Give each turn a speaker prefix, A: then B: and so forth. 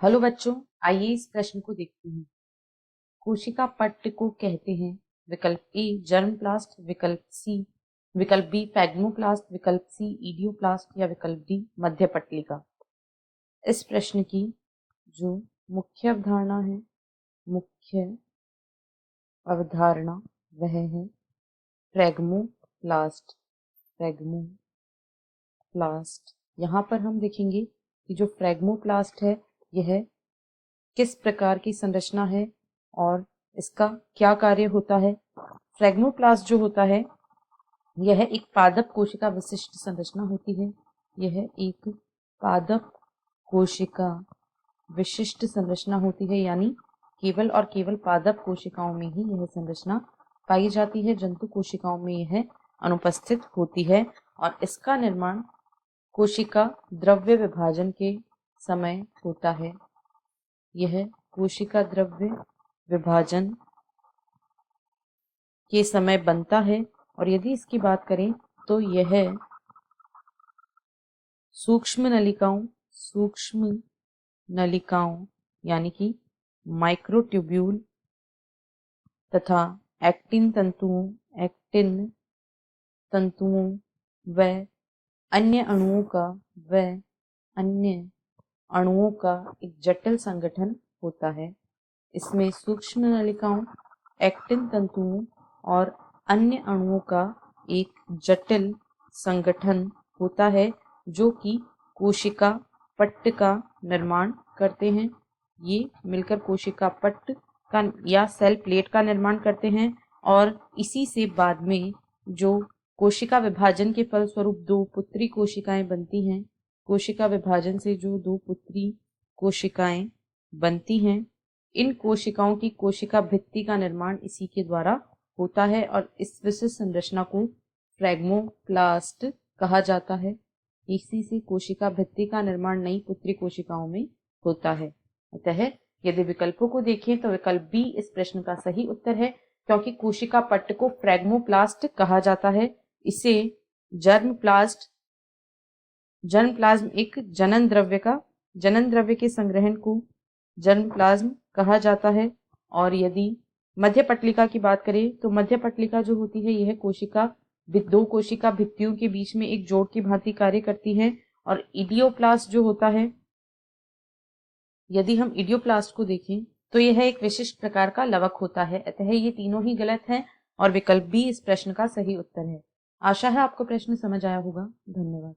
A: Hello बच्चों, आइए इस प्रश्न को देखते हैं। कोशिका पट्ट को कहते हैं विकल्प ए जर्मप्लास्ट, विकल्प बी फैग्मोप्लास्ट, विकल्प सी इडियोप्लास्ट या विकल्प डी मध्य पट्टिका। इस प्रश्न की जो मुख्य अवधारणा वह है फ्रेगमोप्लास्ट। यहाँ पर हम देखेंगे कि जो फ्रेगमोप्लास्ट है यह किस प्रकार की संरचना है और इसका क्या कार्य होता है। फ्रेगमोप्लास्ट जो होता है यह एक पादप कोशिका विशिष्ट संरचना होती है। यह एक पादप कोशिका विशिष्ट संरचना होती है, यानी केवल और केवल पादप कोशिकाओं में ही यह संरचना पाई जाती है। जंतु कोशिकाओं में यह अनुपस्थित होती है और इसका निर्माण कोशिका द्रव्य विभाजन के समय होता है। यह कोशिका द्रव्य विभाजन के समय बनता है और यदि इसकी बात करें तो यह सूक्ष्म नलिकाओं यानी कि माइक्रोट्यूब्यूल तथा एक्टिन तंतुओं व अन्य अणुओं का एक जटिल संगठन होता है। इसमें सूक्ष्म नलिकाओं, एक्टिन तंतुओं और अन्य अणुओं का एक जटिल संगठन होता है जो कि कोशिका पट्ट का निर्माण करते हैं। ये मिलकर कोशिका पट्ट का या सेल प्लेट का निर्माण करते हैं और इसी से बाद में जो कोशिका विभाजन के फलस्वरूप दो पुत्री कोशिकाएं बनती हैं, कोशिका विभाजन से जो दो पुत्री कोशिकाएं बनती हैं, इन कोशिकाओं की कोशिका भित्ति का निर्माण इसी के द्वारा होता है और इस विशिष्ट संरचना को फ्रेगमोप्लास्ट कहा जाता है। इसी से कोशिका भित्ति का निर्माण नई पुत्री कोशिकाओं में होता है। अतः यदि विकल्पों को देखें तो विकल्प बी इस प्रश्न का सही उत्तर है, क्योंकि कोशिका पट्ट को फ्रेगमोप्लास्ट कहा जाता है। इसे जर्मप्लाज्म एक जनन द्रव्य के संग्रहण को जर्मप्लाज्म कहा जाता है। और यदि मध्य पट्टिका की बात करें तो मध्य पट्टिका जो होती है यह दो कोशिका भित्तियों के बीच में एक जोड़ की भांति कार्य करती है। और इडियोप्लास्ट जो होता है, यदि हम इडियोप्लास्ट को देखें तो यह एक विशिष्ट प्रकार का लवक होता है। अतः ये तीनों ही गलत हैं और विकल्प बी इस प्रश्न का सही उत्तर है। आशा है आपको प्रश्न समझ आया होगा। धन्यवाद।